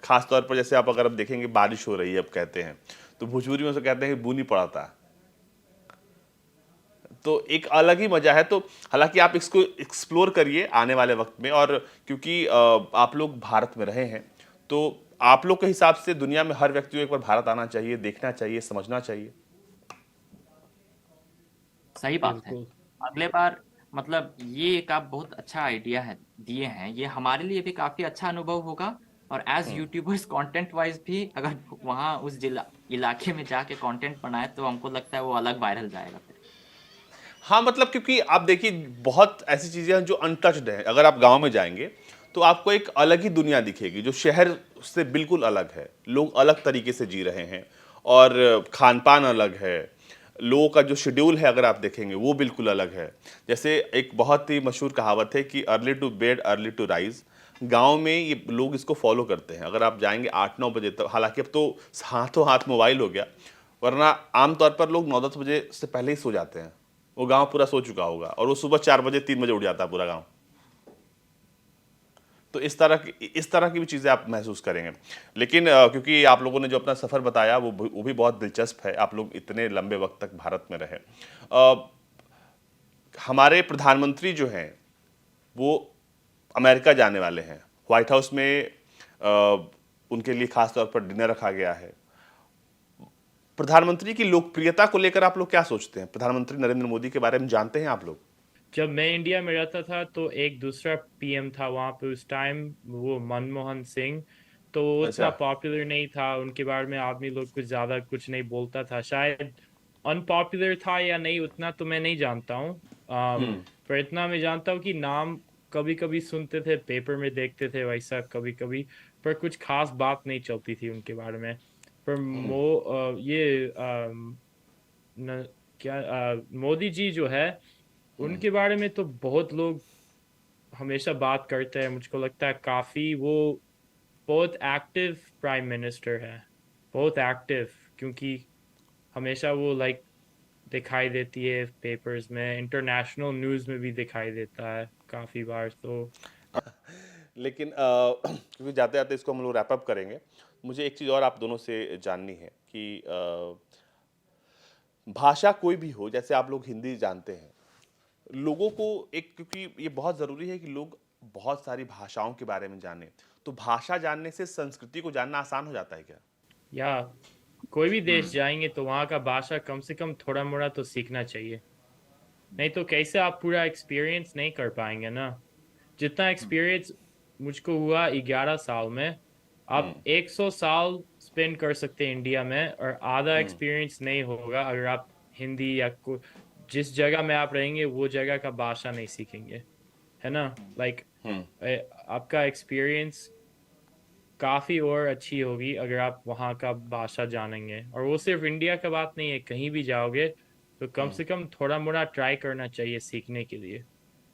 खास तौर पर जैसे आप अगर आप देखेंगे बारिश हो रही है, अब कहते हैं तो भोजपुरी में उसे कहते हैं कि बूनी पड़ाता है। तो एक अलग ही मजा है। तो हालांकि आप इसको एक्सप्लोर करिए आने वाले वक्त में, और क्योंकि आप लोग भारत में रहे हैं, तो आप लोग के हिसाब से दुनिया में हर व्यक्ति को एक बार भारत आना चाहिए, देखना चाहिए, समझना चाहिए। सही बात है। बिल्कुल। अगले बार मतलब ये एक आप बहुत अच्छा आइडिया है दिए हैं, ये हमारे लिए भी काफी अच्छा अनुभव होगा। और एज यूट्यूबर्स कंटेंट वाइज भी अगर वहाँ उस जिला इलाके में जाके कंटेंट बनाए, तो हमको लगता है वो अलग वायरल जाएगा फिर। हाँ, मतलब क्योंकि आप देखिए बहुत ऐसी चीजें हैं जो अनटच्ड हैं। अगर आप गांव में जाएंगे तो आपको एक अलग ही दुनिया दिखेगी जो शहर से बिल्कुल अलग है। लोग अलग तरीके से जी रहे हैं, और खान पान अलग है। लोगों का जो शेड्यूल है अगर आप देखेंगे वो बिल्कुल अलग है। जैसे एक बहुत ही मशहूर कहावत है कि early to bed early to rise. गांव में ये लोग इसको फॉलो करते हैं। अगर आप जाएंगे 8-9 बजे तक, हालांकि अब तो हाथों हाथ मोबाइल हो गया, वरना आमतौर पर लोग 9-10 बजे से पहले ही सो जाते हैं। वो गांव पूरा सो चुका होगा, और वो सुबह 4 बजे 3 बजे उठ जाता है पूरा गांव। तो इस तरह की भी चीज़ें आप महसूस करेंगे। लेकिन क्योंकि आप लोगों ने जो अपना सफ़र बताया वो भी बहुत दिलचस्प है। आप लोग इतने लंबे वक्त तक भारत में रहे। हमारे प्रधानमंत्री जो हैं वो अमेरिका जाने वाले हैं। व्हाइट हाउस में उनके लिए खास तौर पर डिनर रखा गया है। प्रधानमंत्री की लोकप्रियता को लेकर आप लोग क्या सोचते हैं? प्रधानमंत्री नरेंद्र मोदी के बारे में जानते हैं आप लोग? जब मैं इंडिया में रहता था तो एक दूसरा पीएम था वहाँ पे उस टाइम, वो मनमोहन सिंह। तो वो अच्छा। उतना पॉपुलर नहीं था, उनके बारे में आदमी लोग कुछ ज़्यादा कुछ नहीं बोलता था। शायद अनपॉपुलर था या नहीं, उतना तो मैं नहीं जानता हूँ। पर इतना मैं जानता हूँ कि नाम कभी कभी सुनते थे, पेपर में देखते थे वैसा कभी कभी, पर कुछ खास बात नहीं चलती थी उनके बारे में। पर न, मोदी जी जो है, उनके बारे में तो बहुत लोग हमेशा बात करते हैं। मुझको लगता है काफी वो बहुत एक्टिव प्राइम मिनिस्टर है, बहुत एक्टिव। क्योंकि हमेशा वो लाइक दिखाई देती है पेपर्स में, इंटरनेशनल न्यूज़ में भी दिखाई देता है काफी बार। तो लेकिन क्योंकि जाते जाते इसको हम लोग रैप अप करेंगे, मुझे एक चीज़ और आप दोनों से जाननी है कि भाषा कोई भी हो, जैसे आप लोग हिंदी जानते हैं, लोगों को एक, क्योंकि ये बहुत ज़रूरी है कि लोग बहुत सारी भाषाओं के बारे में जानें, तो भाषा जानने से संस्कृति को जानना आसान हो जाता है क्या? या कोई भी देश हम्म। जाएंगे तो वहाँ का भाषा कम से कम थोड़ा मोड़ा तो सीखना चाहिए। नहीं तो कैसे आप पूरा एक्सपीरियंस नहीं कर पाएंगे ना। जितना एक्सपीरियंस मुझको हुआ 11 साल में, आप 100 साल स्पेंड कर सकते हैं इंडिया में, और आधा एक्सपीरियंस नहीं होगा अगर आप हिंदी या जिस जगह में आप रहेंगे वो जगह का भाषा नहीं सीखेंगे, है ना। लाइक आपका एक्सपीरियंस काफ़ी और अच्छी होगी अगर आप वहाँ का भाषा जानेंगे। और वो सिर्फ इंडिया का बात नहीं है, कहीं भी जाओगे तो कम से कम थोड़ा मोड़ा ट्राई करना चाहिए सीखने के लिए,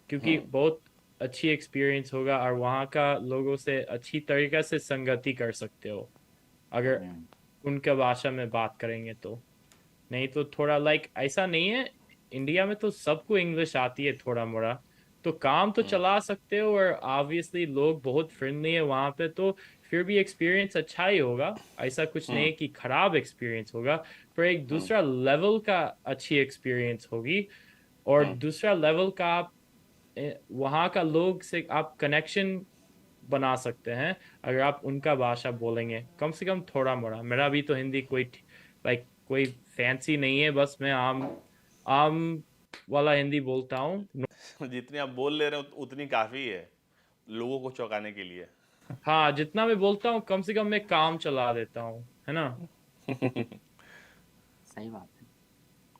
क्योंकि बहुत अच्छी एक्सपीरियंस होगा और वहाँ का लोगों से अच्छी तरीके से संगति कर सकते हो अगर उनका भाषा में बात करेंगे तो। नहीं तो थोड़ा लाइक ऐसा नहीं है, इंडिया में तो सबको इंग्लिश आती है थोड़ा मोड़ा। तो काम तो चला सकते हो, और ऑब्वियसली लोग बहुत फ्रेंडली है वहाँ पे, तो फिर भी एक्सपीरियंस अच्छा ही होगा। ऐसा कुछ नहीं है कि खराब एक्सपीरियंस होगा, पर एक दूसरा लेवल का अच्छी एक्सपीरियंस होगी। और दूसरा लेवल का आप वहाँ का लोग से आप कनेक्शन बना सकते हैं अगर आप उनका भाषा बोलेंगे, कम से कम थोड़ा मोड़ा। मेरा भी तो हिंदी कोई लाइक कोई फैंसी नहीं है, बस मैं आम आम वाला हिंदी बोलता हूँ। जितनी आप बोल ले रहे हो उतनी काफी है लोगों को चौंकाने के लिए। हाँ, जितना मैं बोलता हूँ कम से कम मैं काम चला देता हूँ, है ना। सही बात है।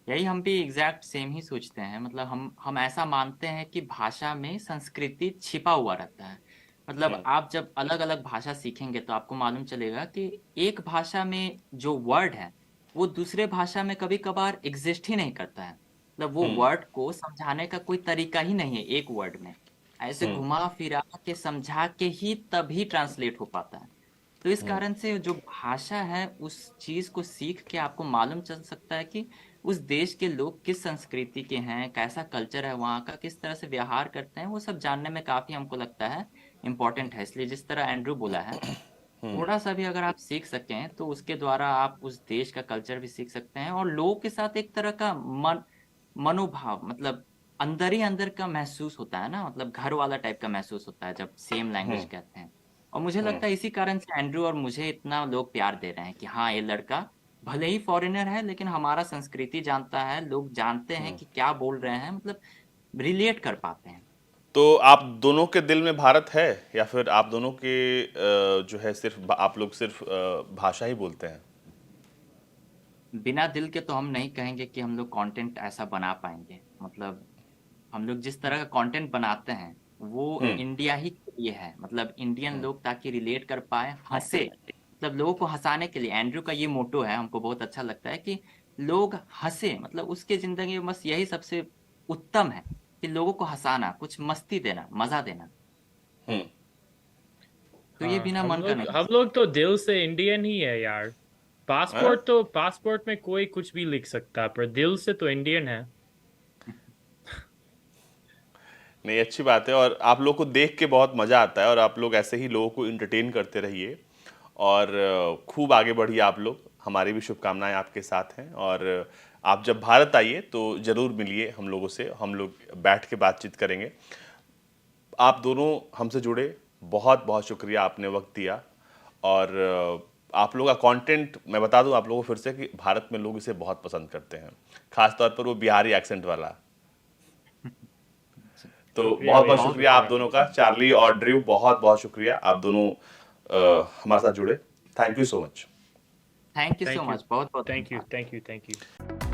यही हम भी एग्जैक्ट सेम ही सोचते हैं। मतलब हम ऐसा मानते हैं कि भाषा में संस्कृति छिपा हुआ रहता है। मतलब आप जब अलग अलग भाषा सीखेंगे तो आपको मालूम चलेगा कि एक भाषा में जो वर्ड है वो दूसरे भाषा में कभी कभार एग्जिस्ट ही नहीं करता है। मतलब वो वर्ड को समझाने का कोई तरीका ही नहीं है एक वर्ड में। ऐसे घुमा फिरा के समझा के ही तभी ट्रांसलेट हो पाता है। तो इस कारण से जो भाषा है उस चीज को सीख के आपको मालूम चल सकता है कि उस देश के लोग किस संस्कृति के हैं, कैसा कल्चर है वहाँ का, किस तरह से व्यवहार करते हैं, वो सब जानने में काफी हमको लगता है इम्पोर्टेंट है। इसलिए जिस तरह एंड्रू बोला है, थोड़ा सा भी अगर आप सीख सकें तो उसके द्वारा आप उस देश का कल्चर भी सीख सकते हैं, और लोगों के साथ एक तरह का मनोभाव, मतलब अंदर ही अंदर का महसूस होता है ना, मतलब घर वाला टाइप का महसूस होता है जब सेम लैंग्वेज कहते हैं। और मुझे लगता है इसी कारण से एंड्रू और मुझे इतना लोग प्यार दे रहे हैं कि हाँ, ये लड़का भले ही फॉरेनर है लेकिन हमारा संस्कृति जानता है, लोग जानते हैं कि क्या बोल रहे हैं, मतलब रिलेट कर पाते हैं। तो आप दोनों के दिल में भारत है, या फिर आप दोनों के जो है सिर्फ आप लोग सिर्फ भाषा ही बोलते हैं? बिना दिल के तो हम नहीं कहेंगे कि हम लोग कंटेंट ऐसा बना पाएंगे। मतलब हम लोग जिस तरह का कंटेंट बनाते हैं वो इंडिया ही के लिए है। मतलब इंडियन लोग ताकि रिलेट कर पाए, हंसे, मतलब लोगों को हंसाने के लिए एंड्रू का ये मोटो है। हमको बहुत अच्छा लगता है कि लोग हंसे, मतलब उसके जिंदगी में बस यही सबसे उत्तम है कि लोगों को हंसाना, कुछ मस्ती देना, मजा देना। तो ये हाँ, बिना मन का नहीं। हम लोग तो दिल से इंडियन ही है यार। हाँ? पासपोर्ट में कोई कुछ भी लिख सकता है, पर दिल से तो इंडियन है। नहीं, अच्छी बात है, और आप लोग को देख के बहुत मज़ा आता है, और आप लोग ऐसे ही लोगों को इंटरटेन करते रहिए, और खूब आगे बढ़िए आप लोग। हमारी भी शुभकामनाएं आपके साथ हैं, और आप जब भारत आइए तो ज़रूर मिलिए हम लोगों से, हम लोग बैठ के बातचीत करेंगे। आप दोनों हमसे जुड़े, बहुत बहुत शुक्रिया, आपने वक्त दिया। और आप लोगों का कंटेंट मैं बता दूं आप लोगों को फिर से कि भारत में लोग इसे बहुत पसंद करते हैं, खास तौर पर वो बिहारी एक्सेंट वाला। तो शुक्रिया बहुत बहुत भैया, शुक्रिया आप शुक्रिया। दोनों का, चार्ली और ड्रू, बहुत बहुत शुक्रिया आप दोनों हमारे साथ जुड़े। Thank you so much. Thank you so thank you, much, बहुत बहुत थैंक यू, धन्यवाद। Thank you, thank you.